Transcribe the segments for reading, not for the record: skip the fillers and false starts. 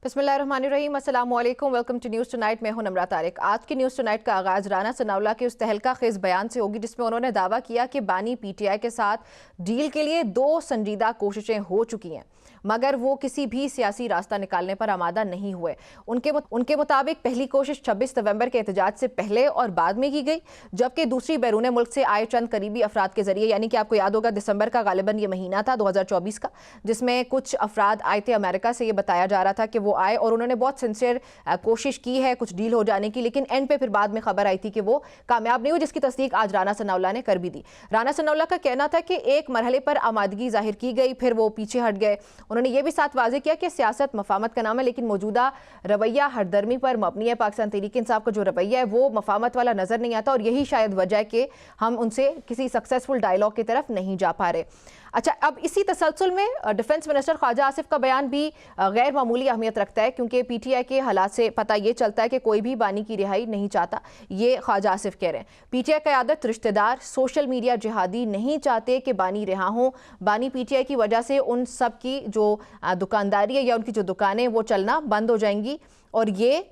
बिस्मिल्लाहिर्रहमानिर्रहीम, अस्सलाम वालेकुम, वेलकम टू न्यूज़ टुनाइट। मैं हूं नम्रा तारिक। आज की न्यूज़ टुनाइट का आगाज़ राना सनाउल्लाह के उस तहलका खेज बयान से होगी जिसमें उन्होंने दावा किया कि बानी पीटीआई के साथ डील के लिए 2 संजीदा कोशिशें हो चुकी हैं, मगर वो किसी भी सियासी रास्ता निकालने पर आमादा नहीं हुए। उनके मुताबिक पहली कोशिश 26 नवंबर के एहतजाज से पहले और बाद में की गई, जबकि दूसरी बैरून मुल्क से आए चंद करीबी अफराद के जरिए, यानी कि आपको याद होगा दिसंबर का गालिबन ये महीना था 2024 का, जिसमें कुछ अफराद आए थे अमेरिका से। ये बताया जा रहा था कि वो आए और उन्होंने बहुत सिंसियर कोशिश की है कुछ डील हो जाने की, लेकिन एंड पे फिर बाद में खबर आई थी कि वो कामयाब नहीं हुई, जिसकी तस्दीक आज राना सनाउल्लाह ने कर भी दी। राना सनाउल्लाह का कहना था कि एक मरहले पर आमादगी जाहिर की गई, फिर वो पीछे हट गए। उन्होंने ये भी साथ वाज़ेह किया कि सियासत मफामत का नाम है, लेकिन मौजूदा रवैया हरदर्मी पर मबनी है। पाकिस्तान तहरीक इंसाफ का जो रवैया है वो मफामत वाला नजर नहीं आता और यही शायद वजह है कि हम उनसे किसी सक्सेसफुल डायलॉग की तरफ नहीं जा पा रहे। अच्छा, अब इसी तसलसल में डिफेंस मिनिस्टर ख्वाजा आसिफ का बयान भी गैर मामूली अहमियत रखता है, क्योंकि पीटीआई के हालात से पता ये चलता है कि कोई भी बानी की रिहाई नहीं चाहता। ये ख्वाजा आसिफ कह रहे हैं। पीटीआई क़यादत, रिश्तेदार, सोशल मीडिया जिहादी नहीं चाहते कि बानी रिहा हों। बानी पीटीआई की वजह से उन सब की जो दुकानदारी है या उनकी जो दुकानें वो चलना बंद हो जाएंगी और ये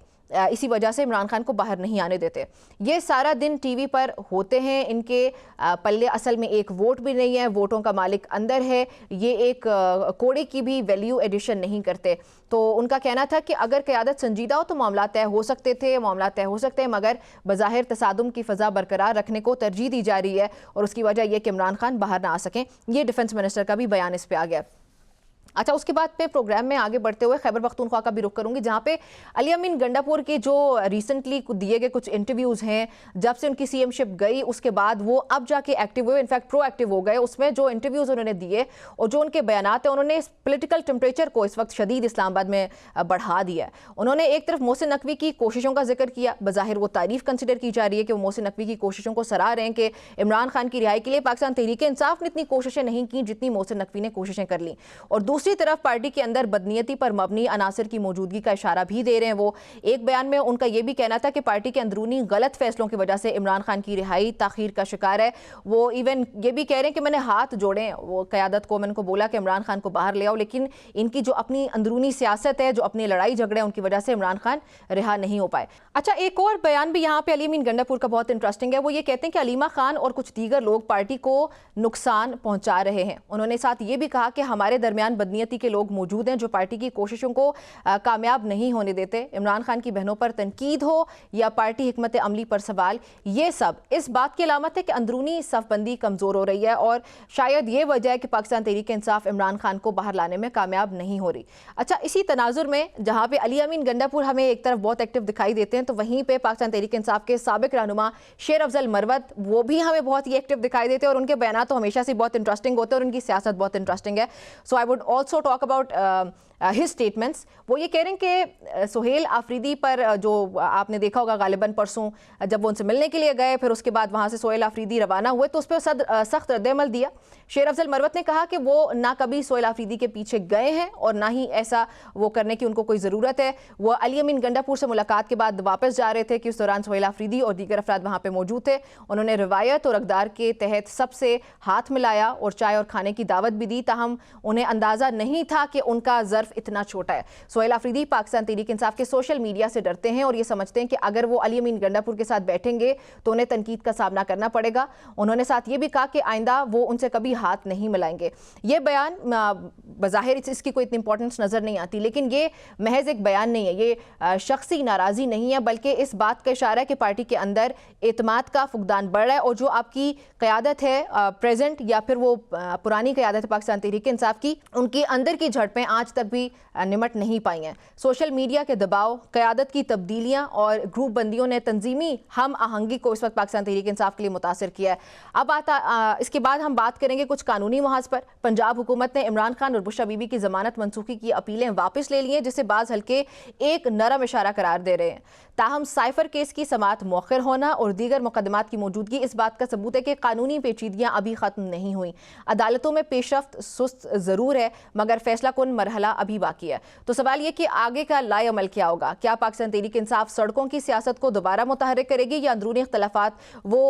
इसी वजह से इमरान खान को बाहर नहीं आने देते। ये सारा दिन टीवी पर होते हैं, इनके पल्ले असल में एक वोट भी नहीं है, वोटों का मालिक अंदर है। ये एक कोड़े की भी वैल्यू एडिशन नहीं करते। तो उनका कहना था कि अगर क़यादत संजीदा हो तो मामला तय हो सकते थे, मामला तय हो सकते हैं, मगर बज़ाहिर तसादुम की फ़ज़ा बरकरार रखने को तरजीह दी जा रही है और उसकी वजह यह कि इमरान खान बाहर ना आ सकें। ये डिफेंस मिनिस्टर का भी बयान इस पर आ गया। अच्छा, उसके बाद पे प्रोग्राम में आगे बढ़ते हुए खैबर पख्तूनख्वा का भी रुख करूंगी, जहां पे अली अमीन गंडापुर के जो रिसेंटली दिए गए कुछ इंटरव्यूज़ हैं, जब से उनकी सीएमशिप गई उसके बाद वो अब जाके एक्टिव हुए, इनफैक्ट प्रोएक्टिव हो गए। उसमें जो इंटरव्यूज़ उन्होंने दिए और जो उनके बयानात हैं, उन्होंने इस पोलिटिकल टेम्परेचर को इस वक्त शदीद इस्लामाबाद में बढ़ा दिया है। उन्होंने एक तरफ मोहसिन नकवी की कोशिशों का जिक्र किया, बज़ाहिर वो तारीफ कंसिडर की जा रही है कि वो मोहसिन नकवी की कोशिशों को सराह रहे हैं कि इमरान खान की रिहाई के लिए पाकिस्तान तहरीक इंसाफ ने इतनी कोशिशें नहीं की जितनी मोहसिन नकवी ने कोशिशें कर ली, और दूसरी तरफ पार्टी के अंदर बदनीयती पर मबनी अनासर की मौजूदगी का इशारा भी दे रहे हैं। वो एक बयान में उनका यह भी कहना था कि पार्टी के अंदरूनी गलत फैसलों की वजह से इमरान खान की रिहाई ताखीर का शिकार है। वो इवन ये भी कह रहे हैं कि मैंने हाथ जोड़े हैं, वो क़यादत को, मैंने उनको बोला कि इमरान खान को बाहर ले आओ, लेकिन इनकी जो अपनी अंदरूनी सियासत है, जो अपनी लड़ाई झगड़े हैं, उनकी वजह से इमरान खान रिहा नहीं हो पाए। अच्छा, एक और बयान भी यहाँ पे अली अमीन गंडापुर का बहुत इंटरेस्टिंग है। वो ये कहते हैं कि अलीमा खान और कुछ दीगर लोग पार्टी को नुकसान पहुंचा रहे हैं। उन्होंने साथ ये भी कहा कि हमारे दरमियान बदनीयती के लोग मौजूद हैं जो पार्टी की कोशिशों को कामयाब नहीं होने देते। इमरान खान की बहनों पर तनकीद हो या पार्टी हिकमत अमली पर सवाल, ये सब इस बात की अलामत है कि अंदरूनी सफबंदी कमज़ोर हो रही है और शायद ये वजह है कि पाकिस्तान तहरीक इंसाफ इमरान खान को बाहर लाने में कामयाब नहीं हो रही। अच्छा, इसी तनाजुर में जहाँ पे अली अमीन गंडापुर हमें एक तरफ बहुत एक्टिव दिखाई देते हैं, तो वहीं पे पाकिस्तान तहरीक इंसाफ के साबिक रहनुमा शेर अफजल मरवत, वो भी हमें बहुत ही एक्टिव दिखाई देते हैं और उनके बयान तो हमेशा से बहुत इंटरेस्टिंग होते हैं और उनकी सियासत बहुत इंटरेस्टिंग है। So I would also talk about his statements. वो ये कह रहे हैं कि सुहेल आफरीदी पर, जो आपने देखा होगा गालिबन परसों जब वो उनसे मिलने के लिए गए, फिर उसके बाद वहाँ से सुहेल आफरीदी रवाना हुए, तो उस पर सख्त रद्द-ए-अमल दिया। शेर अफजल मरवत ने कहा कि वो ना कभी सुहेल आफरीदी के पीछे गए हैं और ना ही ऐसा वो करने की उनको कोई ज़रूरत है। वो अली अमीन गंडापुर से मुलाकात के बाद वापस जा रहे थे कि उस दौरान सुहेल आफरीदी और दीगर अफराद वहाँ पर मौजूद थे। उन्होंने रिवायत और अकदार के तहत सबसे हाथ मिलाया और चाय और खाने की दावत भी दी, ताहम उन्हें अंदाज़ा नहीं था कि उनका ज़र्फ इतना छोटा है। सुहेल आफरीदी पाकिस्तान तहरीक इंसाफ के सोशल मीडिया से डरते हैं और ये समझते हैं कि अगर वो अली अमीन गंडापुर के साथ बैठेंगे तो उन्हें तनकीद का सामना करना पड़ेगा। उन्होंने साथ ये भी कहा कि आइंदा वो उनसे कभी हाथ नहीं मिलाएंगे। ये बयान बज़ाहिर इसकी कोई इतनी इंपॉर्टेंस नजर नहीं आती, लेकिन ये महज एक बयान नहीं है, ये शख्सी नाराज़ी नहीं है, बल्कि इस बात का इशारा है कि पार्टी के अंदर एतमाद का फुकदान बढ़ रहा है और जो आपकी क़यादत है प्रेजेंट या फिर वो पुरानी क़यादत है पाकिस्तान तहरीक इंसाफ की, उनके अंदर की झड़पें आज तक भी निमट नहीं पाई हैं। सोशल मीडिया के दबाव, क़यादत की तब्दीलियां और ग्रुप बंदियों ने तंजीमी हम आहंगी को इस वक्त पाकिस्तान तहरीक इंसाफ के लिए मुतासर किया है। अब इसके बाद हम बात करेंगे कुछ कानूनी महाज पर। पंजाब हुकूमत ने इमरान खान और बुशरा बीबी की जमानत मनसूखी की अपीलें वापस ले ली हैं, जिसे बाज़ हल्के एक नरम इशारा करार दे रहे हैं। ताहम साइफर केस की समाअत मौखर होना और दीगर मुकदमात की मौजूदगी इस बात का सबूत है कि कानूनी पेचीदगियां अभी खत्म नहीं हुई। अदालतों में पेशरफ्त सुस्त ज़रूर है, मगर फैसला कुन मरहला अभी बाकी है। तो सवाल ये कि आगे का लाए अमल क्या होगा? क्या पाकिस्तान तहरीक इंसाफ सड़कों की सियासत को दोबारा मुतहर्रिक करेगी या अंदरूनी इख्तलाफात वो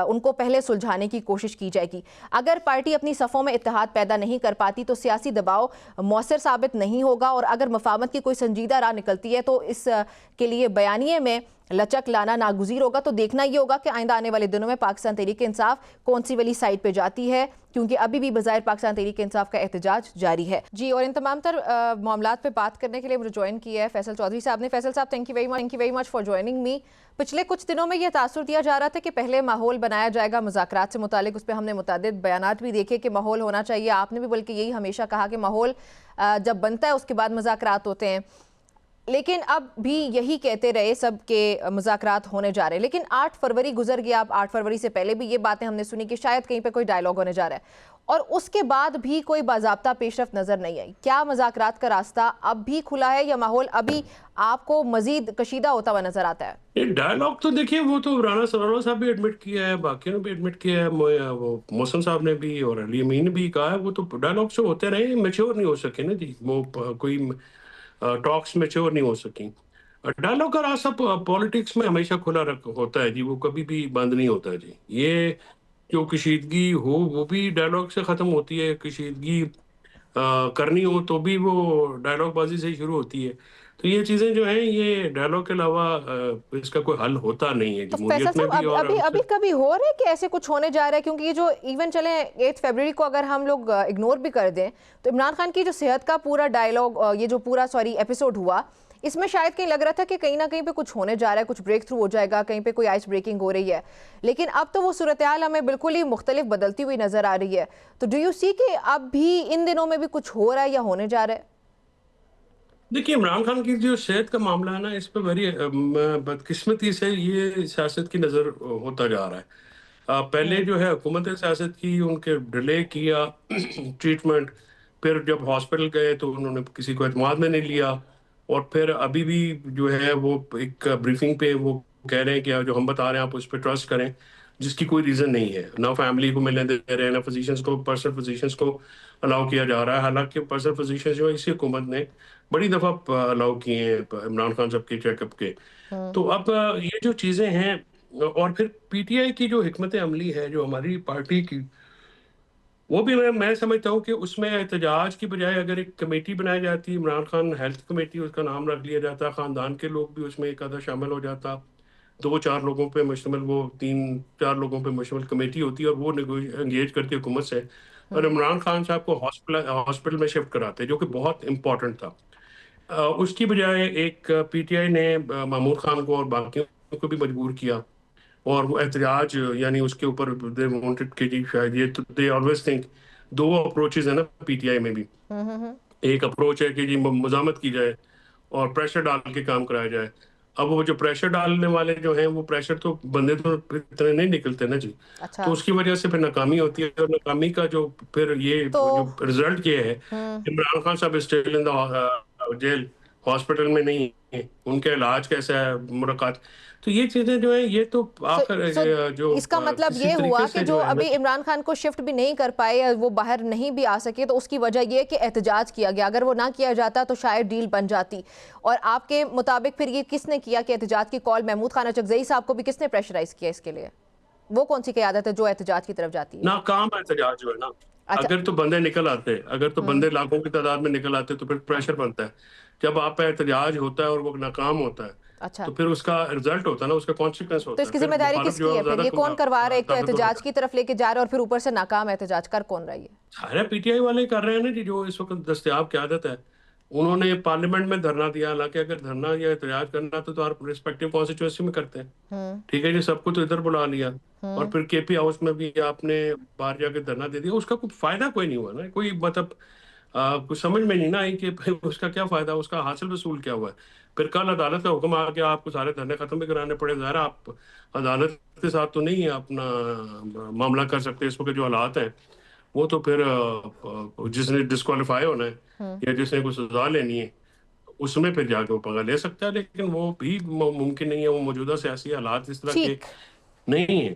उनको पहले सुलझाने की कोशिश की जाएगी? अगर पार्टी अपनी सफ़ों में इत्तेहाद पैदा नहीं कर पाती तो सियासी दबाव मौसर साबित नहीं होगा, और अगर मफाहमत की कोई संजीदा राह निकलती है तो इस के लिए बयानिए में लचक लाना नागुज़ीर होगा। तो देखना ये होगा कि आइंदा आने वाले दिनों में पाकिस्तान तहरीक इंसाफ कौन सी वाली साइड पे जाती है, क्योंकि अभी भी बज़ाहिर पाकिस्तान तहरीक इंसाफ का एहतजाज जारी है। जी, और इन तमाम तर मामलात पे बात करने के लिए मुझे ज्वाइन किया है फैसल चौधरी साहब ने। फैसल साहब, thank you very much for joining me. पिछले कुछ दिनों में यह तासुर दिया जा रहा था कि पहले माहौल बनाया जाएगा मुज़ाकरात से मुतालिक, उस पर हमने मुतादिद बयानात भी देखे कि माहौल होना चाहिए। आपने भी बल्कि यही हमेशा कहा कि माहौल जब बनता है उसके बाद मुज़ाकरात होते हैं, लेकिन अब भी यही कहते रहे सब के मुज़ाकरात होने जा रहे हैं। लेकिन 8 फरवरी गुजर गया, अब 8 फरवरी से पहले भी ये बातें हमने सुनी कि शायद कहीं पे कोई डायलॉग होने जा रहा है, और उसके बाद भी कोई बाज़ाब्ता पेशरफ्त नज़र नहीं आई। क्या मुज़ाकरात का रास्ता अब भी खुला है या माहौल अभी आपको मजीद कशीदा होता हुआ नजर आता है? ये डायलॉग तो देखिए, वो तो राना सरावरा साहब भी एडमिट किया है, बाकियों ने भी एडमिट किया है, वो मोहसिन साहब ने भी और अली अमीन ने भी कहा है। वो तो डायलॉग से होते रहे, मैच्योर नहीं हो सके ना जी। वो कोई टॉक्स मैच्योर नहीं हो सकी। डायलॉग का रास्ता पॉलिटिक्स में हमेशा खुला होता है जी, वो कभी भी बंद नहीं होता जी। ये जो कशीदगी हो वो भी डायलॉग से ख़त्म होती है, कशीदगी करनी हो तो भी वो डायलॉग बाजी से ही शुरू होती है। तो ये चीज़ें जो हैं, ये डायलॉग के अलावा इसका कोई हल होता नहीं है तो फैसल जमहूरियत में साहब, भी। और अभी अभी कभी हो रहा है कि ऐसे कुछ होने जा रहा है? क्योंकि ये जो इवन चले 8 फरवरी को अगर हम लोग इग्नोर भी कर दें तो इमरान खान की जो सेहत का पूरा डायलॉग, ये जो पूरा एपिसोड हुआ, इसमें शायद कहीं लग रहा था कि कहीं ना कहीं पे कुछ होने जा रहा है, कुछ ब्रेक थ्रू हो जाएगा, कहीं पे कोई आइस ब्रेकिंग हो रही है। लेकिन अब तो वो सूरत हाल हमें बिल्कुल ही मुख्तलिफ बदलती हुई नजर आ रही है। तो डू यू सी कि अब भी इन दिनों में भी कुछ हो रहा है या होने जा रहा है? देखिए, इमरान खान की जो सेहत का मामला है ना, इस पर बड़ी बदकिस्मती से ये सियासत की नज़र होता जा रहा है। पहले जो है हुकूमत सियासत की, उनके डिले किया ट्रीटमेंट, फिर जब हॉस्पिटल गए तो उन्होंने किसी को एतमाद में नहीं लिया, और फिर अभी भी जो है वो एक ब्रीफिंग पे वो कह रहे हैं कि जो हम बता रहे हैं आप उस पर ट्रस्ट करें, जिसकी कोई रीज़न नहीं है। ना फैमिली को मिलने दे रहे हैं, ना फिजिशियंस को, पर्सनल फिजिशियंस को अलाउ किया जा रहा है। हालांकि पर्सनल फिजिशियंस जो है इसी हुकूमत ने बड़ी दफ़ा अलाउ किए हैं इमरान खान साहब के चेकअप के। तो अब ये जो चीज़ें हैं, और फिर पीटीआई की जो हिकमत अमली है जो हमारी पार्टी की, वो भी मैं समझता हूँ कि उसमें एहतजाज की बजाय अगर एक कमेटी बनाई जाती, इमरान खान हेल्थ कमेटी उसका नाम रख लिया जाता, ख़ानदान के लोग भी उसमें एक आधा शामिल हो जाता, 2-4 लोगों पे मुश्तमिल, वो 3-4 लोगों पे मुश्तमिल कमेटी होती है, और वो एंगेज करती है हुकूमत से, और इमरान खान साहब को हॉस्पिटल में शिफ्ट कराते, जो कि बहुत इंपॉर्टेंट था। उसकी बजाय एक पीटीआई ने महमूद खान को और बाकियों को भी मजबूर किया, और वो एहतजाज यानी उसके ऊपर दे वांटेड कि जी शायद ये, तो दे ऑलवेज थिंक, दो अप्रोचेज है ना पीटीआई में भी। एक अप्रोच है कि जी मज़ामत की जाए और प्रेशर डाल के काम कराया जाए। अब वो जो प्रेशर डालने वाले जो हैं, वो प्रेशर तो बंदे तो इतने नहीं निकलते ना जी। अच्छा, तो उसकी वजह से फिर नाकामी होती है, और नाकामी का जो फिर ये तो जो रिजल्ट ये है, इमरान खान साहब still in the jail, hospital में नहीं है, उनके इलाज कैसा है, मुलाकात। तो ये चीजें जो है, ये तो सो, आखिर सो जो इसका मतलब किसी ये तरीके हुआ कि से जो जो है ना। अभी इमरान खान को शिफ्ट भी नहीं कर पाए या वो बाहर नहीं भी आ सके, तो उसकी वजह ये कि एहतजाज किया गया। अगर वो ना किया जाता तो शायद डील बन जाती। और आपके मुताबिक फिर ये किसने किया कि एहतजाज की कॉल, महमूद खान अचकजई साहब को भी किसने प्रेशराइज किया इसके लिए? वो कौन सी क़यादत है जो एहतजाज की तरफ जाती है? नाकाम एहतजाज जो है ना, अच्छा। अगर तो बंदे निकल आते, अगर तो बंदे लाखों की तादाद में निकल आते तो फिर प्रेशर बनता है। जब आप पे एहतजाज होता है और वो नाकाम होता है, अच्छा, तो फिर उसका रिजल्ट होता है ना, उसका कॉन्सिक्वेंस तो होता है, इसकी फिर जिम्मेदारी मुखालिफ जो किसकी है है वो फिर? ज्यादा ये कौन करवा रहा है? एक तो ताकतवर एहतजाज होता की तरफ लेके जा रहा है और फिर ऊपर से नाकाम एहतजाज कर कौन रही है? है। अरे पीटीआई वाले कर रहे हैं ना जी, जो इस वक्त दस्तयाब क़यादत है। उन्होंने पार्लियामेंट में धरना दिया, हालांकि अगर धरना या एहतजाज करना तो आप रिस्पेक्टिव कॉन्स्टिट्यूंसी में करते हैं। हम्म, ठीक है जी, सबको तो इधर बुला लिया, और हम्म। फिर केपी हाउस में भी आपने बाहर जाके धरना दे दिया। उसका कोई फायदा कोई नहीं हुआ ना, कोई मतलब कुछ समझ में नहीं ना आई कि भाई उसका क्या फायदा, उसका हासिल वसूल क्या हुआ है। फिर कल अदालत का हुक्म आ गया, आपको सारे धरने खत्म भी कराने पड़े। ज़ाहिर है, आप अदालत के साथ तो नहीं अपना मामला कर सकते, इस वक्त जो हालात है। वो तो फिर जिसने डिस्क्वालीफाई होना है या जिसने कोई सजा लेनी है, उसमें फिर जाके वो पंगा ले सकता है, लेकिन वो भी मुमकिन नहीं है। वो मौजूदा सियासी हालात इस तरह के ठीक। नहीं है।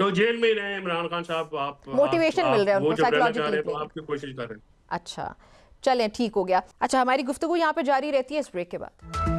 तो जेल में ही रहे इमरान खान साहब, मोटिवेशन मिल रहा है वो उनको, जब रहना चाह रहे साइकोलॉजिकली हैं तो प्लेइंग। आपकी कोशिश कर रहे हैं। अच्छा, चलें, ठीक हो गया। अच्छा, हमारी गुफ्तगू यहाँ पे जारी रहती है इस ब्रेक के बाद।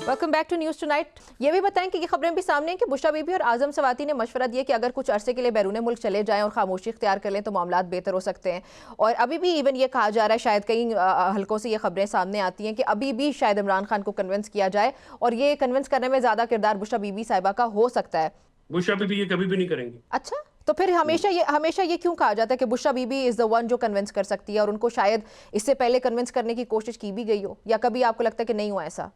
Welcome back to news tonight. ये भी बताएं कि ये खबरें भी सामने हैं कि बुशरा बीबी और आजम सवाती ने मशवरा दिया कि अगर कुछ अरसे के लिए बैरून मुल्क चले जाएं और खामोशी इख्तियार कर लें तो मामलात बेहतर हो सकते हैं। और अभी भी इवन ये कहा जा रहा है, शायद कई हलकों से ये खबरें सामने आती हैं कि अभी भी शायद इमरान खान को कन्विंस किया जाए और ये कन्विंस करने में ज़्यादा किरदार बुशरा बीबी साहिबा का हो सकता है। बुशरा बीबी ये कभी भी नहीं करेंगी। अच्छा, तो फिर हमेशा ये क्यों कहा जाता है कि Bushra Bibi is the one जो कन्विंस कर सकती है, और उनको शायद इससे पहले कन्विंस करने की कोशिश की भी गई हो, या कभी आपको लगता है कि नहीं हुआ ऐसा?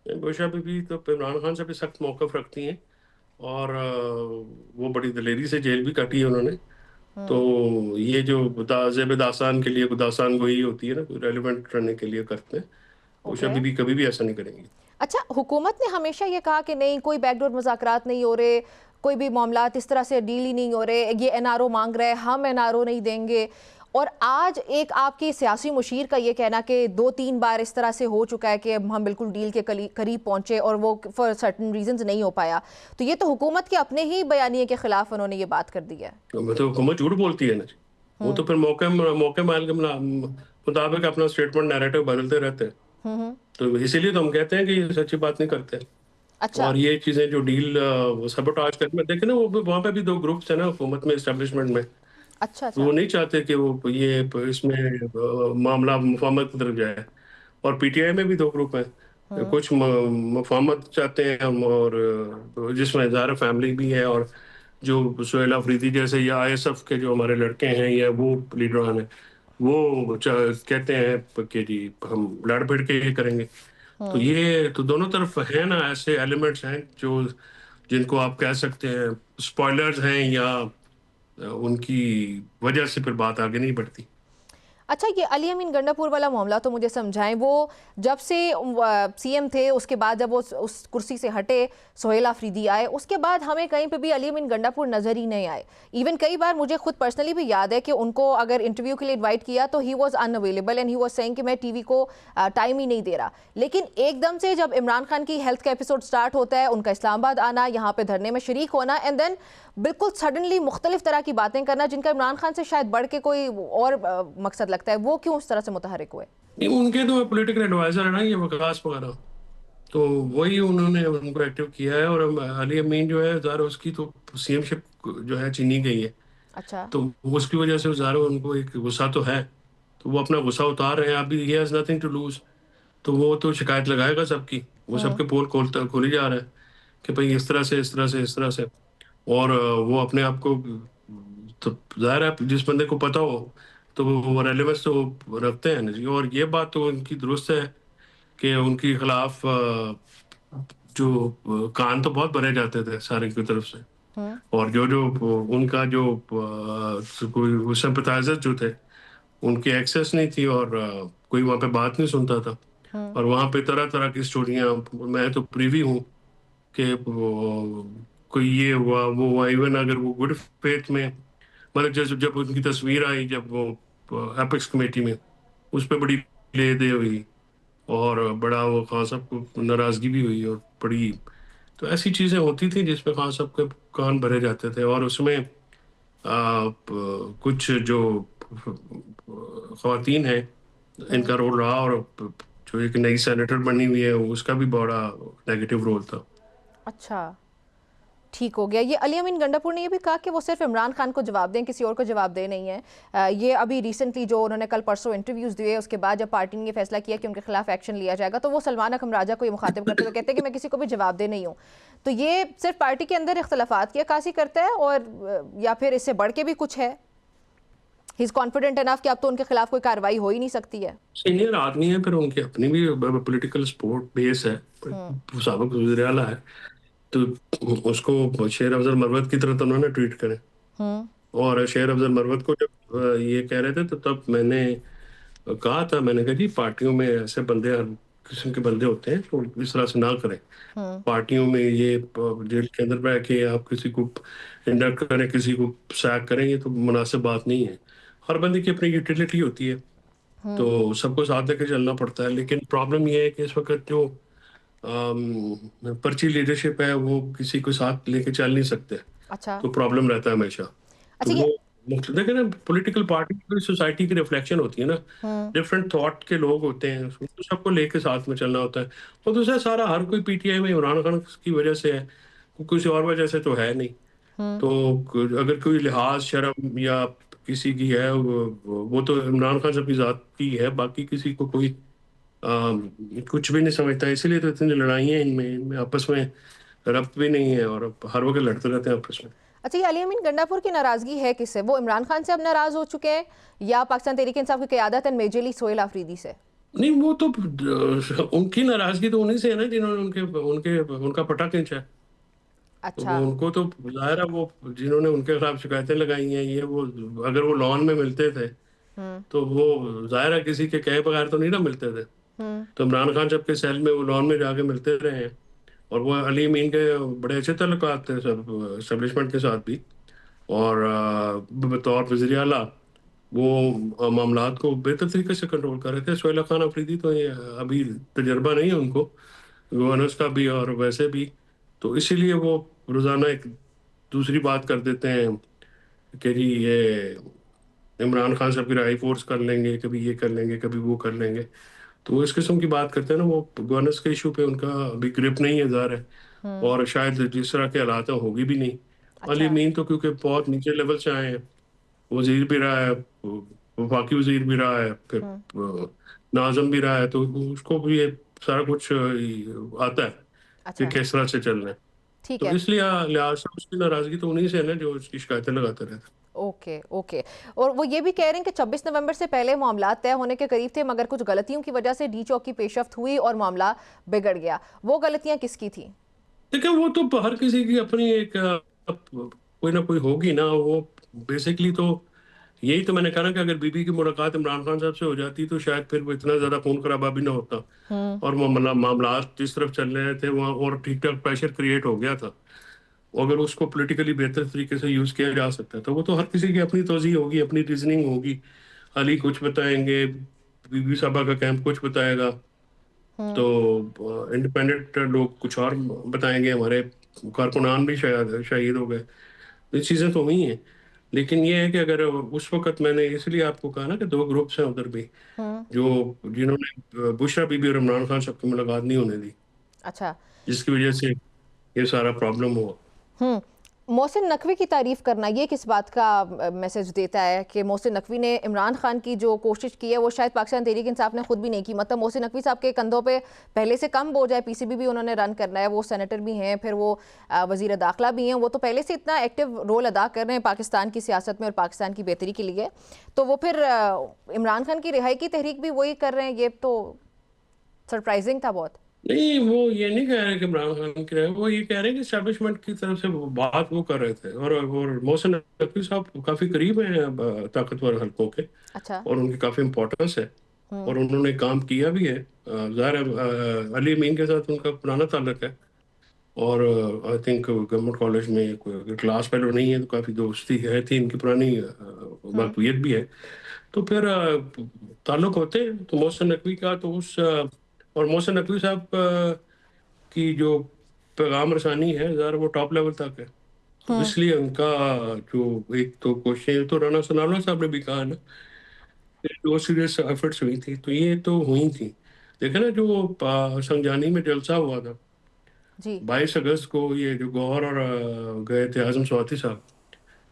बुशरा बीबी तो इमरान खान से भी सख्त मौकफ रखती हैं, और वो बड़ी दलेरी से जेल भी काटी है उन्होंने। तो ये जो जेब दास्तान के लिए दास्तान गोई होती है ना, रेलिवेंट रहने के लिए करते हैं। बुशरा ओके। बीबी कभी भी ऐसा नहीं करेंगी। अच्छा, हुकूमत ने हमेशा ये कहा कि नहीं, कोई बैकडोर मुज़ाकरात नहीं हो रहे, कोई भी मामलात इस तरह से डील ही नहीं हो रहे, ये एनआरओ मांग रहे हैं, हम एनआरओ नहीं देंगे। और आज एक आपकी सियासी मुशीर का ये कहना कि 2-3 बार इस तरह से हो चुका है कि हम बिल्कुल डील के करीब पहुंचे और वो फॉर सर्टन रीजंस नहीं हो पाया। तो ये तो हुकूमत के अपने ही बयानिए के खिलाफ उन्होंने ये बात कर दी है। तो हुकूमत झूठ बोलती है ना जी। वो तो फिर मौके माल के मुताबिक अपना स्टेटमेंट नैरेटिव बदलते रहते हैं। हम्म। तो इसीलिए तो हम कहते हैं कि ये सच्ची बात नहीं करते। अच्छा। और ये चीजें जो डील सबोटाज करने में देखे ना, वो वहां पे भी दो ग्रुप्स है ना हुकूमत में, एस्टेब्लिशमेंट में। अच्छा। तो अच्छा। वो नहीं चाहते कि वो ये इसमें मामला मुफाहमत की तरफ जाए। और पीटीआई में भी दो ग्रुप हैं, कुछ मुफाहमत चाहते हैं हम, और जिसमें ज़ाहिर फैमिली भी है, और जो सुहेल अफरीदी जैसे या आईएसएफ के जो हमारे लड़के हैं या वो लीडरान हैं, वो कहते हैं कि जी हम लड़ भिड़ के ये करेंगे। तो ये तो दोनों तरफ है ना, ऐसे एलिमेंट्स हैं जो जिनको आप कह सकते हैं स्पॉयलर्स हैं, या उनकी वजह से फिर बात आगे नहीं बढ़ती। अच्छा, ये अली अमीन गंडापुर वाला मामला तो मुझे समझाएं। वो जब से सीएम थे, उसके बाद जब वो उस कुर्सी से हटे, सोहेल अफरीदी आए, उसके बाद हमें कहीं पे भी अली अमीन गंडापुर नज़र ही नहीं आए। इवन कई बार मुझे खुद पर्सनली भी याद है कि उनको अगर इंटरव्यू के लिए इनवाइट किया तो he was unavailable and he was saying कि मैं टीवी को टाइम ही नहीं दे रहा। लेकिन एकदम से जब इमरान खान की हेल्थ का एपिसोड स्टार्ट होता है, उनका इस्लामाबाद आना, यहाँ पे धरने में शरीक होना, एंड देन बिल्कुल सडनली मुख्तलिफ तरह की बातें करना जिनका इमरान खान से शायद बढ़ के कोई और मकसद लगता है, वो क्यों उस तरह से मुतहरिक हुए? नहीं, उनके तो पॉलिटिकल एडवाइजर है ना ये वकास वगैरह, तो वही उन्होंने उनको एक्टिव किया है। और अली अमीन जो है ज़ाहिर उसकी तो सीएमशिप जो है छीनी गई है, अच्छा। तो उसकी वजह से ज़ाहिर उनको एक गुस्सा तो है, तो वो अपना गुस्सा उतार रहे हैं। अभी ही हैज़ नथिंग टू लूज, तो वो तो शिकायत लगाएगा सबकी, वो सबके पोल खोली जा रहा है कि भाई इस तरह से इस तरह से इस तरह से। और वो अपने आप को तो जाहिर है जिस बंदे को पता हो तो वो रेलेवेंस तो रखते हैं ना जी। और ये बात तो उनकी दुरुस्त है कि उनके खिलाफ जो कान तो बहुत भरे जाते थे सारे की तरफ से, और जो जो उनका जो कोई सिंपथाइजर जो थे उनकी एक्सेस नहीं थी, और कोई वहाँ पे बात नहीं सुनता था। और वहाँ पे तरह तरह की स्टोरियाँ, मैं तो प्रीवी हूँ कि कोई ये हुआ वो हुआ। इवन अगर वो गुड फेथ में, मतलब जैसे जब उनकी तस्वीर आई जब वो एपिक्स कमेटी में, उस पर बड़ी ले दे हुई, और बड़ा वो खान साहब को नाराजगी भी हुई, और बड़ी तो ऐसी चीजें होती थी जिसमें खान साहब के कान भरे जाते थे। और उसमें कुछ जो खवातीन हैं इनका रोल रहा, और जो एक नई सेनेटर बनी हुई है उसका भी बड़ा नेगेटिव रोल था। अच्छा, ठीक हो गया। ये अली अमीन गंडापुर ने ये भी कहा कि वो सिर्फ इमरान खान को जवाब दें, किसी और को जवाब दे नहीं है। ये अभी रिसेंटली जो उन्होंने कल परसों इंटरव्यूज़ दिए, उसके बाद जब पार्टी ने ये फैसला किया कि उनके खिलाफ एक्शन लिया जाएगा, तो वो सलमान अकरम राजा को ये मुखातिब करते हुए कहते हैं कि मैं किसी को भी जवाब दे नहीं हूँ। तो ये सिर्फ पार्टी के अंदर इख्तलाफात की अक्कासी करता है, और या फिर इससे बढ़ के भी कुछ है? ही इज़ कॉन्फिडेंट इनफ कि अब तो उनके खिलाफ कोई कार्रवाई हो ही नहीं सकती है। सीनियर आदमी है, फिर उनकी अपनी भी पॉलिटिकल सपोर्ट बेस है, साबिक वज़ीर आला है, तो उसको शेर अफजल मरवत की तरह तो उन्होंने ट्रीट करें। और शेर अफजल मरवत को जब ये कह रहे थे तो तब मैंने कहा था, मैंने कहा जी पार्टियों में ऐसे बंदे, हर किस्म के बंदे होते हैं, तो इस तरह से ना करें। हम्म। पार्टियों में ये जेल के अंदर बैठ के आप किसी को इंडक्ट करें, किसी को सैक करें, ये तो मुनासिब बात नहीं है। हर बंदे की अपनी यूटिलिटी होती है, हम्म। तो सबको साथ लेकर चलना पड़ता है। लेकिन प्रॉब्लम ये है कि इस वक्त जो पर्ची लीडरशिप है वो किसी को साथ लेके चल नहीं सकते, अच्छा। तो प्रॉब्लम रहता है हमेशा। तो अच्छा ये। वो देखे ना, पॉलिटिकल पार्टी पूरी सोसाइटी की रिफ्लेक्शन होती है ना, हम्म। डिफरेंट थॉट के लोग होते हैं, उसको सबको लेके साथ में चलना होता है। और दूसरा सारा हर कोई पीटीआई में इमरान खान की वजह से है, किसी और वजह से तो है नहीं। हम्म। तो अगर कोई लिहाज शर्म या किसी की है, वो तो इमरान खान साहब की जात की है, बाकी किसी को कोई कुछ भी नहीं समझता। इसीलिए तो इतनी लड़ाइयाँ इनमें इनमें आपस में रब्त भी नहीं है, और हर वक्त लड़ते रहते हैं आपस में। अच्छा, ये अली अमीन गंडापुर की नाराजगी है किससे? वो इमरान खान से अब नाराज हो चुके हैं या पाकिस्तान तहरीक इंसाफ की क़यादत एंड मेजरली सोहेल आफरीदी से? नहीं, वो तो उनकी नाराजगी तो उन्हीं से है ना, जिन्होंने उनके उनके उनका पटा खींचा है। तो अच्छा। वो उनको तो जाहिर है, वो जिन्होंने उनके खिलाफ शिकायतें लगाई हैं, ये वो अगर वो लॉन में मिलते थे हम्म। तो वो जाहिर है किसी के कहे बगैर तो नहीं ना मिलते थे। हम्म। तो इमरान खान साहब के सेल में वो लॉन में जाके मिलते रहे हैं, और वो अली अमीन के बड़े अच्छे ताल्लुकात थे सब एस्टेब्लिशमेंट के साथ भी। और बतौर वज़ीर आला वो मामलात को बेहतर तरीके से कंट्रोल कर रहे थे। सोहेल खान अफरीदी तो ये अभी तजर्बा नहीं है उनको, गवर्नेंस का भी और वैसे भी, तो इसीलिए वो रोज़ाना एक दूसरी बात कर देते हैं कि जी ये इमरान खान साहब की राय फोर्स कर लेंगे, कभी ये कर लेंगे, कभी वो कर लेंगे। तो वो इस किस्म की बात करते हैं ना, वो गवर्नेंस के इशू पे उनका अभी ग्रिप नहीं है, ज़ाहिर है। हम्म। और शायद जिस तरह के हालात हैं होगी भी नहीं। अली अच्छा। मीन तो क्योंकि बहुत नीचे लेवल से आए हैं, वजीर भी रहा है, वफाकी वजीर भी रहा है, फिर हम्म। नाज़म भी रहा है, तो उसको भी ये सारा कुछ आता है कि अच्छा। किस तरह से चलना है। ठीक तो है। इसलिए लिहाज से उसकी नाराजगी तो उन्हीं से है ना, जो उसकी शिकायतें लगाते रहते हैं। Okay okay. और वो ये भी कह रहे हैं कि 26 नवंबर से पहले मामला तय होने के करीब थे, मगर कुछ गलतियों की वजह से डी चौक की पेशरफ्त हुई और मामला बिगड़ गया। वो गलतियां किसकी थी? देखिए, वो तो हर किसी की अपनी एक कोई ना कोई होगी ना। वो बेसिकली तो यही तो मैंने कहा ना कि अगर बीबी की मुलाकात इमरान खान साहब से हो जाती तो शायद फिर वो इतना ज्यादा खून खराबा भी ना होता, हम्म। और मामला जिस तरफ चल रहे थे वहाँ और ठीक ठाक प्रेशर क्रिएट हो गया था। अगर उसको पॉलिटिकली बेहतर तरीके से यूज किया जा सकता था, वो तो हर किसी की अपनी तोज़ी होगी, अपनी रीजनिंग होगी। अली कुछ बताएंगे, बीबी साहबा का कैंप कुछ बताएगा, हम्म। तो इंडिपेंडेंट लोग कुछ और बताएंगे। हमारे कारकुनान भी शायद शहीद हो गए। ये चीज़ें तो हुई हैं। लेकिन ये है कि अगर उस वक्त, मैंने इसलिए आपको कहा ना कि दो ग्रुप्स हैं उधर भी, हम्म। जो जिन्होंने बुशरा बीबी और इमरान खान साहब की मुलाकात नहीं होने दी, अच्छा। जिसकी वजह से ये सारा प्रॉब्लम हुआ। हम्म। मोहसिन नकवी की तारीफ करना ये किस बात का मैसेज देता है कि मोहसिन नकवी ने इमरान खान की जो कोशिश की है वो शायद पाकिस्तान तहरीक इंसाफ ने खुद भी नहीं की? मतलब मोहसिन नकवी साहब के कंधों पे पहले से कम बोझ है, पीसीबी भी उन्होंने रन करना है, वो सेनेटर भी हैं, फिर वो वजीर दाखिला भी हैं, वो तो पहले से इतना एक्टिव रोल अदा कर रहे हैं पाकिस्तान की सियासत में और पाकिस्तान की बेहतरी के लिए। तो वो फिर इमरान खान की रिहाई की तहरीक भी वही कर रहे हैं, ये तो सरप्राइजिंग था बहुत। नहीं, वो ये नहीं कह रहे कि इमरान खान के रहे, वो ये कह रहे हैं कि एस्टेब्लिशमेंट की तरफ से वो बात वो कर रहे थे। और मोहसिन नकवी साहब काफी करीब हैं ताकतवर हलकों के, अच्छा। और उनकी काफी इम्पोर्टेंस है, हम्म। और उन्होंने काम किया भी है। ज़ाहिर है, अली अमीन के साथ उनका पुराना ताल्लुक है, और आई थिंक गवर्नमेंट कॉलेज में कोई क्लास फेलो नहीं है, तो काफ़ी दोस्ती है थी इनकी पुरानी, हम्म। मकबूलियत भी है। तो फिर ताल्लुक होते हैं। तो मोहसिन नकवी का तो और मोहसिन नकवी साहब की जो पैगाम रसानी है, ज़रा वो टॉप लेवल तक है। तो हम्म। इसलिए उनका जो एक तो कोशिश तो राना सनाउल्लाह साहब ने भी कहा ना, कि जो सीरियस एफर्ट्स हुई थी तो ये तो हुई थी। देखे ना, जो संजानी में जलसा हुआ था जी। 22 अगस्त को, ये जो गौहर और गए थे आजम स्वाति साहब,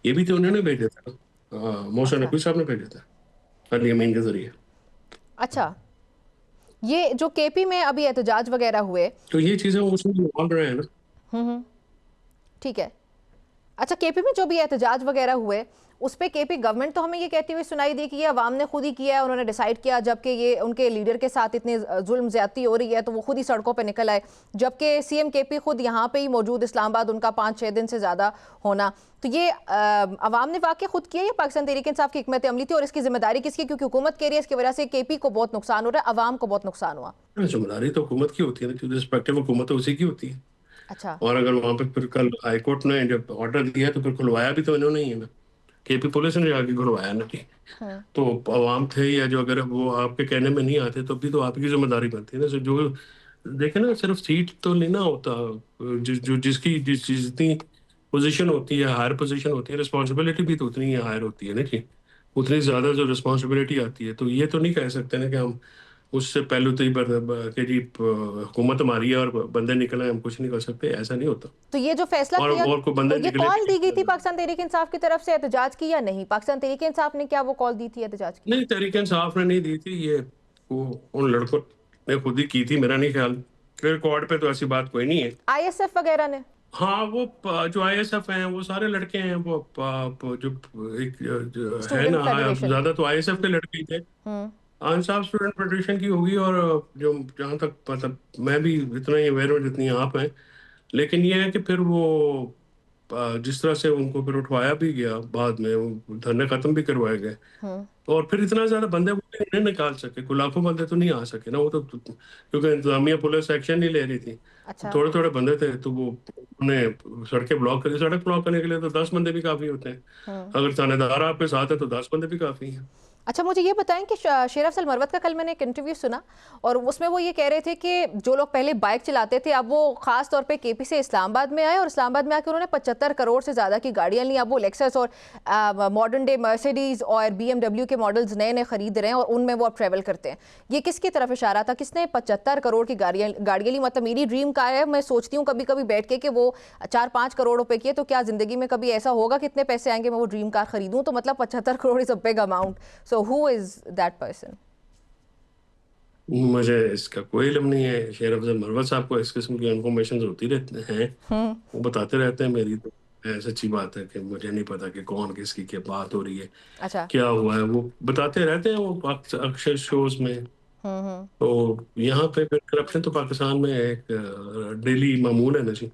ये भी तो उन्होंने भेजा था, मोहसिन अच्छा। नकवी साहब ने भेजा था अली अमीन के जरिए। अच्छा। ये जो केपी में अभी एहतजाज वगैरह हुए। तो ये चीजें उसमें मान रहे हैं ना। हम्म। ठीक है। अच्छा, केपी में जो भी एहतजाज वगैरह हुए उस पे केपी गवर्नमेंट तो हमें ये कहती हुई सुनाई दी कि ये अवाम ने खुद ही किया है, उन्होंने डिसाइड किया, जबकि ये उनके लीडर के साथ इतनी जुल्म ज्यादती हो रही है तो वो खुद ही सड़कों पे निकल आए, जबकि सीएम केपी खुद यहाँ पे ही मौजूद, इस्लामाबाद उनका 5-6 दिन से ज्यादा होना। तो ये अवाम ने वाकई खुद किया या पाकिस्तान तहरीक इंसाफ की हिकमत अमली थी, और इसकी जिम्मेदारी किसकी? क्योंकि हुकूमत कह रही है इसकी वजह से केपी को बहुत नुकसान हो रहा है, अवाम को बहुत नुकसान हुआ। जिम्मेदारी तो हुकूमत की होती है ना, जो रिस्पेक्टिव हुकूमत है उसी की होती है। अच्छा। और अगर वहां पे फिर कल हाईकोर्ट ने जब ऑर्डर दिया तो फिर खुलवाया भी तो इन्होंने ही है ना, केपी पुलिस ने जाके खुलवाया ना जी। हम्म। तो अवाम थे या जो, अगर वो आपके कहने में नहीं आते तो भी तो आपकी जिम्मेदारी बनती है ना। जो देखे ना, सिर्फ सीट तो नहीं ना होता, जो जिसकी जितनी पोजीशन होती है, हायर पोजीशन होती है, रिस्पॉन्सिबिलिटी भी तो उतनी ही हायर होती है ना जी। उतनी ज्यादा जो रिस्पॉन्सिबिलिटी आती है, तो ये तो नहीं कह सकते ना कि हम उससे पहले तो ही कि जी हुकूमत हमारी है और बंदे निकले, हम कुछ नहीं कर सकते, ऐसा नहीं होता। तो ये जो फैसला किया, और कोई बंदे ये निकले कॉल दी गई थी भी पाकिस्तान तहरीक इंसाफ की तरफ से एहतजाज की या नहीं? पाकिस्तान तहरीक इंसाफ ने क्या वो कॉल दी थी एहतजाज की? नहीं, तहरीक इंसाफ ने नहीं दी थी ये, वो उन लड़कों ने खुद ही की थी, मेरा नहीं ख्याल। रिकॉर्ड पे तो ऐसी बात कोई नहीं है। आईएसएफ वगैरह ने? हाँ, वो जो आईएसएफ हैं वो सारे लड़के हैं, वो जो एक जो है स्टूडेंट ना, हाँ, फेडरेशन। ज्यादा तो आईएसएफ के लड़के ही थे। हम्म। इंसाफ स्टूडेंट फेडरेशन की होगी, और जो जहाँ तक मतलब मैं भी इतना ही अवेयर हूँ जितनी आप हैं। लेकिन ये है कि फिर वो जिस तरह से उनको फिर उठवाया भी गया, बाद में वो धरने खत्म भी करवाए गए, हम्म। और फिर इतना ज्यादा बंदे वो नहीं निकाल सके, कोई लाखों बंदे तो नहीं आ सके ना, वो तो क्योंकि इंतजामिया पुलिस एक्शन नहीं ले रही थी। अच्छा। थोड़े थोड़े बंदे थे, तो वो उन्हें सड़कें ब्लॉक कर, सड़क ब्लॉक करने के लिए तो 10 बंदे भी काफी होते हैं। हम्म। अगर थानेदार आपके साथ है तो 10 बंदे भी काफी हैं। अच्छा, मुझे ये बताएं कि शेर अफजल मरवत का कल मैंने एक इंटरव्यू सुना और उसमें वो ये कह रहे थे कि जो लोग पहले बाइक चलाते थे अब वो खास तौर पे केपी से इस्लामाबाद में आए, और इस्लामाबाद में आके उन्होंने 75 करोड़ से ज़्यादा की गाड़ियां ली। अब वो लेक्सस और मॉडर्न डे मर्सिडीज़ और BMW के मॉडल्स नए नए खरीद रहे हैं और उनमें वो अब ट्रैवल करते हैं। ये किसकी तरफ इशारा था? किसने 75 करोड़ की गाड़ियाँ ली? मतलब मेरी ड्रीम का है, मैं सोचती हूँ कभी कभी बैठ के कि वो 4-5 करोड़ रुपए की है, तो क्या ज़िंदगी में कभी ऐसा होगा कितने पैसे आएंगे मैं वो ड्रीम कार खरीदूँ? तो मतलब 75 crore is a big amount. So who is that person? मुझे इसका कोई इल्म नहीं है। शेर अफजल मरवत साहब को इस किस्म की इंफॉर्मेशन होती रहती हैं, वो बताते रहते हैं। मेरी तो सच्ची बात है कि मुझे नहीं पता कि कौन किसकी क्या बात हो रही है, अच्छा। क्या हुआ है, वो बताते रहते हैं वो अक्सर शोज में। हम्म। तो यहाँ पे फिर करप्शन तो पाकिस्तान में एक डेली मामूल है ना जी।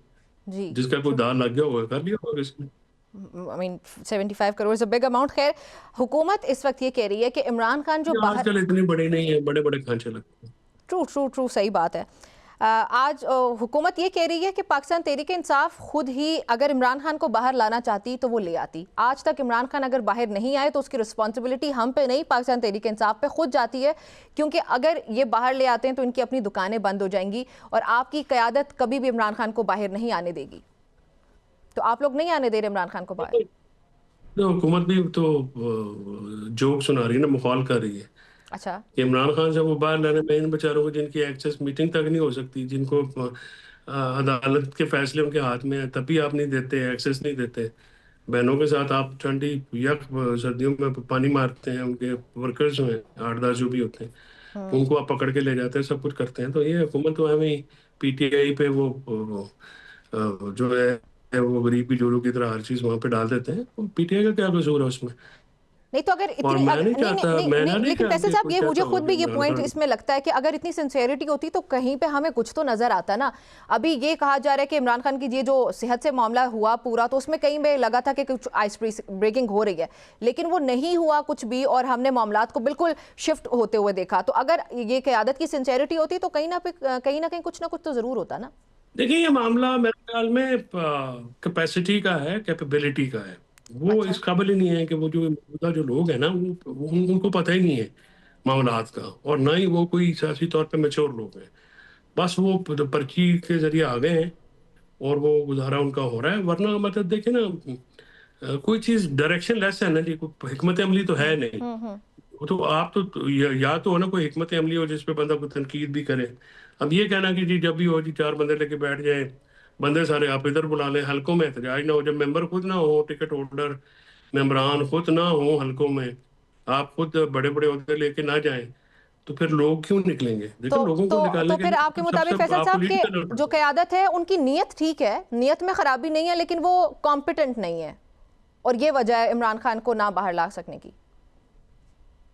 जी। जिसका कोई दाल लग गया होगा, कर लिया होगा किसने। I mean 75 crore is a big amount. खैर, हुकूमत इस वक्त ये कह रही है कि इमरान खान जो ये बाहर, आजकल इतनी बड़ी नहीं है, बड़े बड़े खांचे लगते हैं। ट्रू ट्रू ट्रू, सही बात है। आज हुकूमत ये कह रही है कि पाकिस्तान तहरीक इंसाफ खुद ही अगर इमरान खान को बाहर लाना चाहती तो वो ले आती। आज तक इमरान खान अगर बाहर नहीं आए तो उसकी रिस्पॉन्सिबिलिटी हम पे नहीं, पाकिस्तान तहरीक इंसाफ पे खुद जाती है, क्योंकि अगर ये बाहर ले आते हैं तो इनकी अपनी दुकानें बंद हो जाएंगी और आपकी क़यादत कभी भी इमरान खान को बाहर नहीं आने देगी। तो आप लोग नहीं आने दे रहे इमरान खान को बाहर? तो हुकूमत भी तो जोक सुना रही है ना, मुखाल कर रही है अच्छा। कि इमरान खान से वो बाहर लाने में इन बेचारों को, जिनकी एक्सेस मीटिंग तक नहीं हो सकती, जिनको अदालत के फैसले उनके हाथ में है, तब भी आप नहीं देते, एक्सेस नहीं देते। बहनों के साथ आप ठंडी यक सर्दियों में पानी मारते हैं, उनके वर्कर्स में 8-10 जो भी होते हैं उनको आप पकड़ के ले जाते हैं, सब कुछ करते हैं। तो ये हुकूमत तो हमें PTI पे जो है वो गरीबी जोरों की तरह हर चीज वहां पे डाल देते हैं। PTI का क्या कसूर है उसमें? नहीं तो अगर और इतनी मैं नहीं नहीं नहीं चाहता, नहीं मेरा नहीं, नहीं लेकिन ख्याल फैसल कि साहब कोई ये मुझे चाहता होगा खुद कि भी ये इमरान पॉइंट खान। इसमें लगता है कि अगर इतनी सिंसेरिटी होती तो कहीं पे हमें कुछ तो नजर आता ना। अभी ये कहा जा रहा है कि इमरान खान की ये जो सेहत से मामला हुआ पूरा, तो उसमें कहीं पे लगा था कि कुछ आइस ब्रेकिंग हो रही है, लेकिन वो नहीं हुआ कुछ भी और हमने मामलात को बिल्कुल शिफ्ट होते हुए देखा। तो अगर ये क़यादत की सिंसेरिटी होती तो कहीं ना कहीं कुछ ना कुछ तो जरूर होता ना। देखिए, ये मामला मेरे ख्याल में कैपेसिटी का है, कैपेबिलिटी का है। वो अच्छा। इस काबिल ही नहीं है कि वो जो मौजूदा जो लोग हैं ना, उनको पता ही नहीं है मामलात का, और ना ही वो कोई सियासी तौर पे मैच्योर लोग हैं। बस वो पर्ची के जरिए आ गए हैं और वो गुजारा उनका हो रहा है। वरना मतलब देखे ना, कोई चीज डायरेक्शन लेस है ना जी, कोई हिकमत अमली तो है नहीं। हम्म। वो तो आप तो या तो हो ना कोई हिकमत अमली हो जिसपे बंदा कोई तनकीद भी करे। अब ये कहना कि जी जब भी हो जी 4 बंदे लेके बैठ जाए, बंदे सारे आप इधर बुला लें, हलकों में एहतजाज ना हो, जब मेंबर खुद ना हो, टिकट होल्डर मेंबरान खुद ना हो हलकों में, आप खुद बड़े बड़े ओहदे लेके ना जाएं, तो फिर लोग क्यों निकलेंगे? देखो, लोगों को निकालने तो के फिर लिए आपके मुताबिक सबसे फैसल आपको साहब लीड करना के जो पड़ता है। क़यादत है उनकी नीयत ठीक है, नीयत में खराबी नहीं है, लेकिन वो कॉम्पिटेंट नहीं है और ये वजह है इमरान खान को ना बाहर ला सकने की।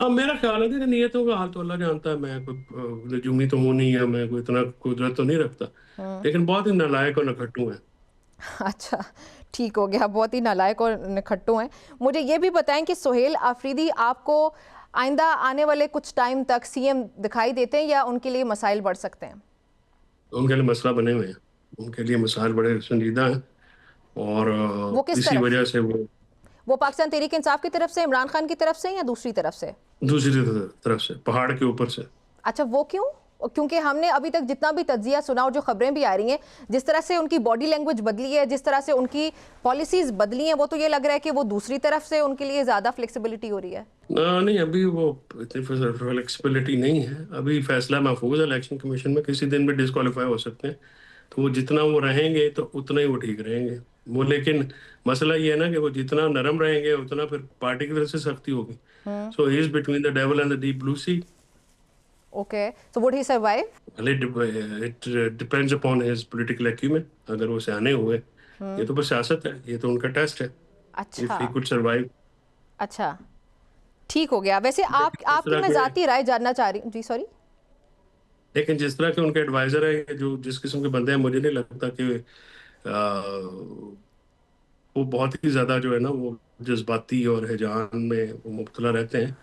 हाँ, मेरा ख्याल है कि नीयतों का हाल तो अल्लाह जानता है। मैं कोई नजूमी तो हूँ नहीं, है मैं कोई इतना कुदरत तो नहीं रखता, लेकिन बहुत ही नालायक और नखट्टू है। अच्छा, ठीक हो गया, बहुत ही नालायक और निखट्टू हैं। मुझे ये भी बताएं कि सोहेल आफरीदी आपको आइंदा आने वाले कुछ टाइम तक सीएम दिखाई देते हैं या उनके लिए मसाइल बढ़ सकते हैं? उनके लिए मसला बने हुए हैं, उनके लिए मसाइल बड़े संजीदा हैं, और वो किस इसी तरफ? वजह से वो पाकिस्तान तहरीक इंसाफ की तरफ से, इमरान खान की तरफ से या दूसरी तरफ से? दूसरी तरफ से, पहाड़ के ऊपर से। अच्छा, वो क्यों? क्योंकि हमने अभी तक जितना भी तज्जिया सुना और जो खबरें भी आ रही हैं, जिस तरह से उनकी बॉडी लैंग्वेज बदली है, जिस तरह से उनकी पॉलिसीज बदली हैं, वो तो ये लग रहा है कि वो दूसरी तरफ से उनके लिए ज़्यादा फ्लेक्सिबिलिटी हो रही है। नहीं, अभी वो इतनी फ्लेक्सिबिलिटी नहीं है। अभी फैसला महफूज है, इलेक्शन कमीशन में किसी दिन भी डिस्क्वालीफाई हो सकते हैं, तो वो जितना वो रहेंगे तो उतना ही वो ठीक रहेंगे वो। लेकिन मसला ये है ना कि वो जितना नरम रहेंगे उतना फिर पार्टी की तरफ से सख्ती होगी। So he is between the devil and the deep blue sea. Okay, so would he survive? It depends upon his political acumen. अगर वो सियाने हुए, ये तो बस सियासत है, ये तो उनका टेस्ट है। इफ अच्छा ही कुड सर्वाइव। अच्छा, ठीक हो गया। वैसे जिस आपकी तरह मैं के ज़ाती राय जानना चाह रही हूँ जी, सॉरी। लेकिन जिस तरह के उनके एडवाइजर है, जो जिस किस्म के बंदे हैं, मुझे नहीं लगता कि वो बहुत ही ज्यादा जो है ना, वो जज्बाती और हिजान में वो मुब्तला रहते हैं।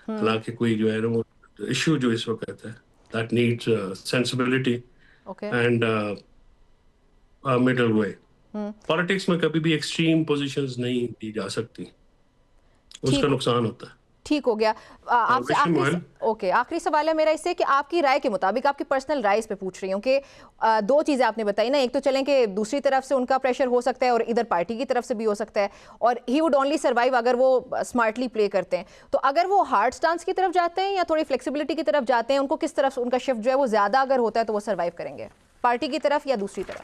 हालांकि कोई जो है ना, वो इश्यू जो इस वक्त है, that needs sensibility okay. And middle way. Politics में कभी भी एक्सट्रीम पोजीशंस नहीं दी जा सकती, उसका ठीक नुकसान होता है। ठीक हो गया। आपसे विश हिम वेल। ओके, आखिरी सवाल है मेरा इससे कि आपकी राय के मुताबिक, आपकी पर्सनल राय इस पे पूछ रही हूँ कि दो चीज़ें आपने बताई ना, एक तो चलें कि दूसरी तरफ से उनका प्रेशर हो सकता है और इधर पार्टी की तरफ से भी हो सकता है, और ही वुड ओनली सर्वाइव अगर वो स्मार्टली प्ले करते हैं। तो अगर वो हार्ड स्टांस की तरफ जाते हैं या थोड़ी फ्लेक्सिबिलिटी की तरफ जाते हैं, उनको किस तरफ उनका शिफ्ट जो है वो ज़्यादा अगर होता है तो वो सर्वाइव करेंगे, पार्टी की तरफ या दूसरी तरफ?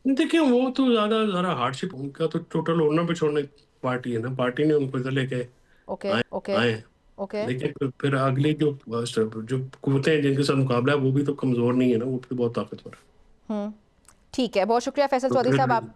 देखिए, वो तो ज्यादा जरा हार्डशिप, उनका तो टोटल ओढ़ना पे छोड़ने पार्टी है ना, पार्टी ने उनको इधर लेके ओके आए ओके आए हैं। ओके। लेकिन फिर अगली जो कुवतें हैं जिनके साथ मुकाबला है, वो भी तो कमजोर नहीं है ना, वो भी बहुत ताकतवर है। ठीक है, बहुत शुक्रिया फैसल तो चौधरी फिर साहब,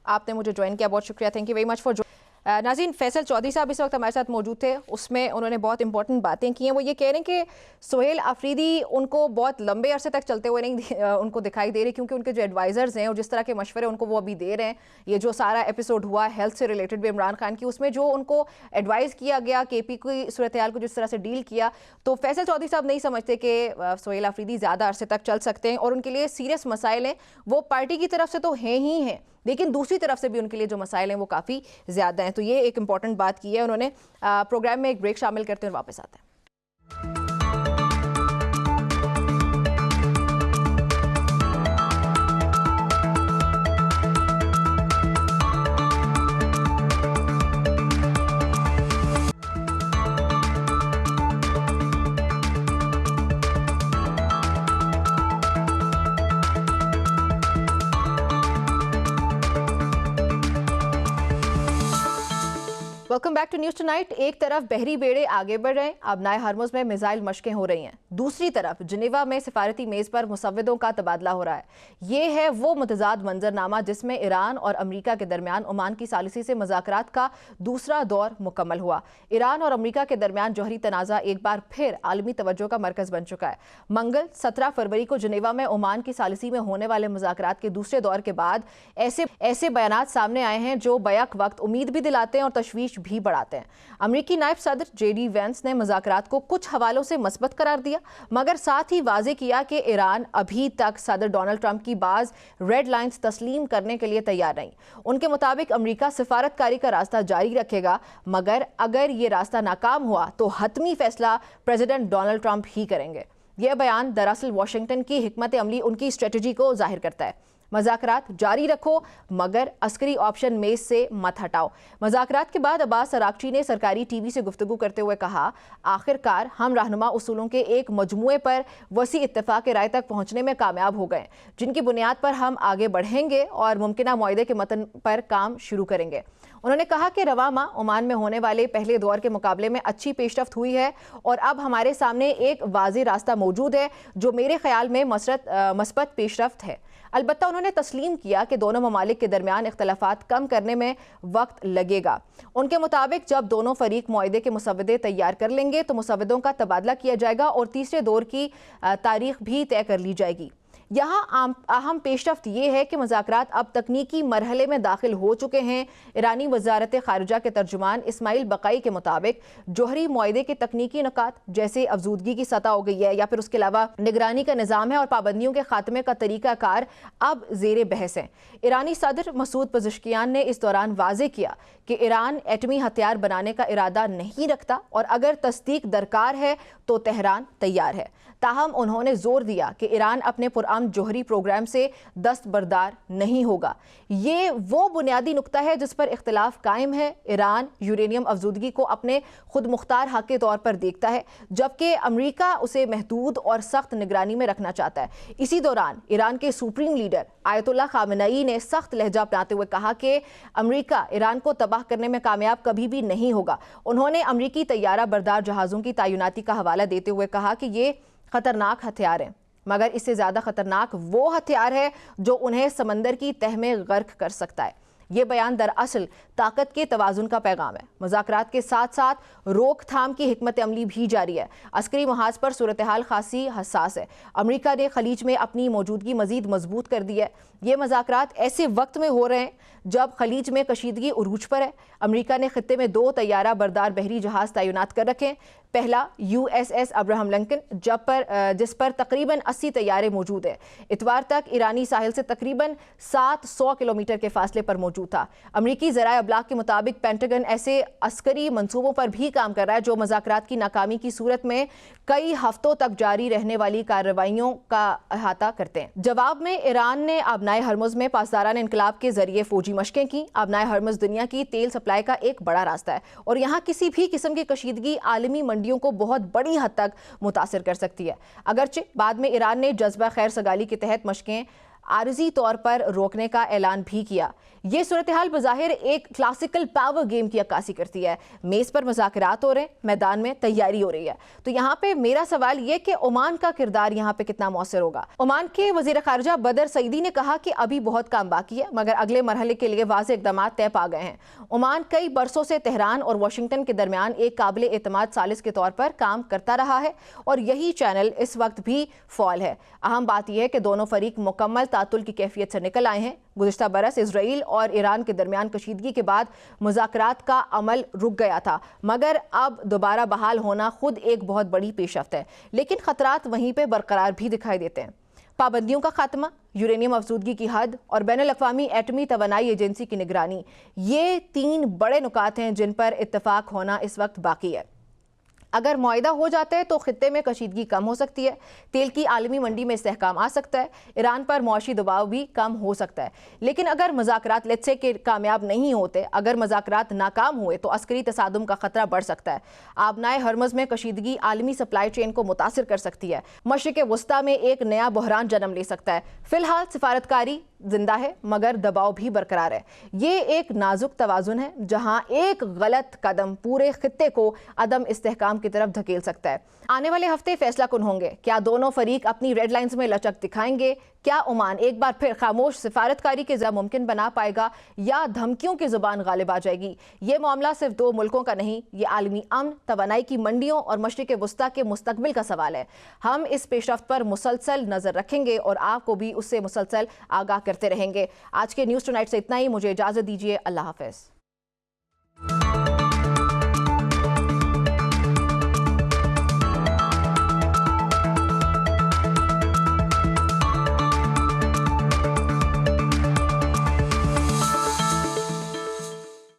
आपने मुझे ज्वाइन किया, बहुत शुक्रिया, thank you very much for. नाज़रीन, फैसल चौधरी साहब इस वक्त हमारे साथ मौजूद थे, उसमें उन्होंने बहुत इंपॉर्टेंट बातें की हैं। वो ये कह रहे हैं कि सोहेल आफरीदी उनको बहुत लंबे अरसे तक चलते हुए नहीं उनको दिखाई दे रहे, क्योंकि उनके जो एडवाइज़र्स हैं और जिस तरह के मशवरे उनको वो अभी दे रहे हैं, ये जो सारा एपिसोड हुआ हेल्थ से रिलेटेड भी इमरान खान की, उसमें जो उनको एडवाइस किया गया KP की सूरत हाल को जिस तरह से डील किया, तो फैसल चौधरी साहब नहीं समझते कि सोहेल आफरीदी ज़्यादा अरसे तक चल सकते हैं और उनके लिए सीरियस मसाइल हैं। वो पार्टी की तरफ से तो हैं ही हैं, लेकिन दूसरी तरफ से भी उनके लिए जो मसाइल हैं वो काफ़ी ज़्यादा हैं। तो ये एक इंपॉर्टेंट बात की है उन्होंने। प्रोग्राम में एक ब्रेक शामिल करते हैं और वापस आते हैं। Welcome back to news tonight. एक तरफ बहरी बेड़े आगे बढ़ रहे हैं, अब नए हरमुज़ में मिसाइल मशकें हो रही हैं, दूसरी तरफ जिनेवा में सिफारती मेज़ पर मुसव्विदों का तबादला हो रहा है। ये है वो मुतज़ाद मंजरनामा जिसमें ईरान और अमरीका के दरमियान ओमान की सालिसी से मुज़ाकरात का दूसरा दौर मुकम्मल हुआ। ईरान और अमरीका के दरमियान जौहरी तनाज़ा एक बार फिर आलमी तवज्जो का मरकज़ बन चुका है। मंगल 17 फरवरी को जिनेवा में ओमान की सालिसी में होने वाले मुज़ाकरात के दूसरे दौर के बाद ऐसे बयानात सामने आए हैं जो बैक वक्त उम्मीद भी दिलाते हैं और तशवीश भी बढ़ाते हैं। अमेरिकी नायब सदर JD वेंस ने मुज़ाकरात को कुछ हवालों से मस्बत करार दिया, मगर साथ ही वाज़े किया कि ईरान अभी तक सदर डोनाल्ड ट्रंप की बाज रेड लाइंस तस्लीम करने के लिए तैयार नहीं। उनके मुताबिक अमेरिका सिफारतकारी का रास्ता जारी रखेगा, मगर अगर ये रास्ता नाकाम हुआ तो हतमी फैसला प्रेसिडेंट डोनाल्ड ट्रंप ही करेंगे। यह बयान दरअसल वाशिंगटन की हिकमत अमली, उनकी स्ट्रेटजी को जाहिर करता है। मुज़ाकरात जारी रखो मगर अस्करी ऑप्शन मेज से मत हटाओ। मुज़ाकरात के बाद अब्बास अरागची ने सरकारी टीवी से गुफ्तगू करते हुए कहा, आखिरकार हम रहनुमा उसूलों के एक मजमूए पर वसी इत्तेफाक राय तक पहुंचने में कामयाब हो गए, जिनकी बुनियाद पर हम आगे बढ़ेंगे और मुमकिना मुआहदे के मतन पर काम शुरू करेंगे। उन्होंने कहा कि रवा माह ओमान में होने वाले पहले दौर के मुकाबले में अच्छी पेशरफ्त हुई है और अब हमारे सामने एक वाज़ेह रास्ता मौजूद है जो मेरे ख्याल में मस्बत पेशरफ्त है। अलबत्ता उन्होंने तस्लीम किया कि दोनों ममालिक के दरमियान इख्तलाफात कम करने में वक्त लगेगा। उनके मुताबिक जब दोनों फरीक मुआहदे के मुसवदे तैयार कर लेंगे तो मुसवदों का तबादला किया जाएगा और तीसरे दौर की तारीख भी तय कर ली जाएगी। यहाँ अहम पेशरफ्त ये है कि मुज़ाकरात अब तकनीकी मरहले में दाखिल हो चुके हैं। ईरानी वज़ारत ख़ारिजा के तर्जुमान इस्माइल बक़ाई के मुताबिक जोहरी मुआहदे के तकनीकी नुकात जैसे अफजूदगी की सतह हो गई है या फिर उसके अलावा निगरानी का निज़ाम है और पाबंदियों के खात्मे का तरीक़ाकार अब ज़ेर बहस है। ईरानी सदर मसूद पज़ेश्कियान ने इस दौरान वाज़ेह किया कि ईरान एटमी हथियार बनाने का इरादा नहीं रखता और अगर तस्दीक दरकार है तो तेहरान तैयार है। ताहम उन्होंने जोर दिया कि ईरान अपने पुरअमन जोहरी प्रोग्राम से दस्तबरदार नहीं होगा। ये वो बुनियादी नुक्ता है जिस पर इख्तिलाफ कायम है। ईरान यूरेनियम अफजूदगी को अपने खुद मुख्तार हक के तौर पर देखता है, जबकि अमरीका उसे महदूद और सख्त निगरानी में रखना चाहता है। इसी दौरान ईरान के सुप्रीम लीडर आयतुल्लाह खामेनेई ने सख्त लहजा अपनाते हुए कहा कि अमरीका ईरान को तबाह करने में कामयाब कभी भी नहीं होगा। उन्होंने अमरीकी तैयारा बरदार जहाज़ों की तैनाती का हवाला देते हुए कहा कि ये खतरनाक हथियार है, मगर इससे ज़्यादा खतरनाक वो हथियार है जो उन्हें समंदर की तह में गर्क कर सकता है। ये बयान दरअसल ताकत के तवाज़ुन का पैगाम है। मुज़ाकरात के साथ साथ रोकथाम की हिकमत अमली भी जारी है। अस्करी महाज पर सूरत हाल खासी हसास है। अमरीका ने खलीज में अपनी मौजूदगी मजीद मजबूत कर दी है। ये मुज़ाकरात ऐसे वक्त में हो रहे हैं जब खलीज में कशीदगी उरूज पर है। अमरीका ने खित्ते में 2 तैयारा बरदार बहरी जहाज़ तैनात कर रखे हैं। पहला USS अब्राहम लिंकन जिस पर तकरीबन 80 तैयारे मौजूद है। इतवार तक ईरानी साहिल से तकरीबन 700 किलोमीटर के फासले पर मौजूद था। अमरीकी ज़राए अबलाग के मुताबिक पेंटागन ऐसे अस्करी मंसूबों पर भी काम कर रहा है जो मुज़ाकरात की नाकामी की सूरत में कई हफ्तों तक जारी रहने वाली कार्रवाइयों का अहाता करते हैं। जवाब में ईरान ने आबनाए हरमुज़ में पासदारान इनकलाब के जरिए फौजी मशकें की। आबनाए हरमुज़ दुनिया की तेल सप्लाई का एक बड़ा रास्ता है और यहाँ किसी भी किस्म की कशीदगी आलमी मंडियों को बहुत बड़ी हद तक मुतासिर कर सकती है। अगरचे बाद में ईरान ने जज्बा खैर सगाली के तहत मशकें आरजी तौर पर रोकने का ऐलान भी किया। ये सूरत हाल बज़ाहिर एक क्लासिकल पावर गेम की अक्कासी करती है। मेज़ पर मुज़ाकरात हो रहे हैं, मैदान में तैयारी हो रही है। तो यहाँ पे मेरा सवाल ये कि ओमान का किरदार यहाँ पे कितना मौसर होगा। ओमान के वज़ीर ख़ारिजा बदर सईदी ने कहा कि अभी बहुत काम बाकी है, मगर अगले मरहले के लिए वाज़ेह इक़दामात तय पा गए हैं। ओमान कई बरसों से तेहरान और वाशिंगटन के दरमियान एक काबिल एतमाद सालिस के तौर पर काम करता रहा है और यही चैनल इस वक्त भी फ़ौल है। अहम बात यह है कि दोनों फरीक मुकम्मल तातुल की कैफियत से निकल आए हैं। गुज़िश्ता बरस इजराइल और ईरान के दरमियान कशीदगी के बाद मुज़ाकरात का अमल रुक गया था, मगर अब दोबारा बहाल होना खुद एक बहुत बड़ी पेशरफ्त है। लेकिन खतरात वहीं पर बरकरार भी दिखाई देते हैं। पाबंदियों का खात्मा, यूरेनियम अफजूदगी की हद और बैनुल-अक़वामी एटमी तवानाई एजेंसी की निगरानी, ये 3 बड़े नुकात हैं जिन पर इत्तफाक होना इस वक्त बाकी है। अगर मुआहिदा हो जाता है तो खित्ते में कशीदगी कम हो सकती है, तेल की आलमी मंडी में इस्तेहकाम आ सकता है, ईरान पर मुआशी दबाव भी कम हो सकता है। लेकिन अगर मुज़ाकरात लेट्स से के कामयाब नहीं होते, अगर मुज़ाकरात नाकाम हुए तो अस्करी तसादुम का खतरा बढ़ सकता है। आबनाए हरमुज़ में कशीदगी आलमी सप्लाई चेन को मुतासिर कर सकती है। मशरिक़ वस्ता में एक नया बहरान जन्म ले सकता है। फिलहाल सिफारतकारी जिंदा है मगर दबाव भी बरकरार है। ये एक नाजुक तवाज़ुन है जहां एक गलत कदम पूरे खित्ते को अदम इस्तेहकाम की तरफ धकेल सकता है। आने वाले हफ्ते फैसला कुन होंगे। क्या दोनों फरीक अपनी रेड लाइंस में लचक दिखाएंगे? क्या ओमान एक बार फिर खामोश सिफारतकारी के ज़रिए मुमकिन बना पाएगा या धमकियों की जुबान गालिब आ जाएगी? ये मामला सिर्फ 2 मुल्कों का नहीं, ये आलमी अमन, तवानाई की मंडियों और मशरिक़ वस्ता के मुस्तकबिल का सवाल है। हम इस पेशरफ्त पर मुसलसल नजर रखेंगे और आपको भी उससे मुसलसल आगाह करते रहेंगे। आज के न्यूज़ टुनाइट से इतना ही। मुझे इजाजत दीजिए। अल्लाह हाफ़िज़।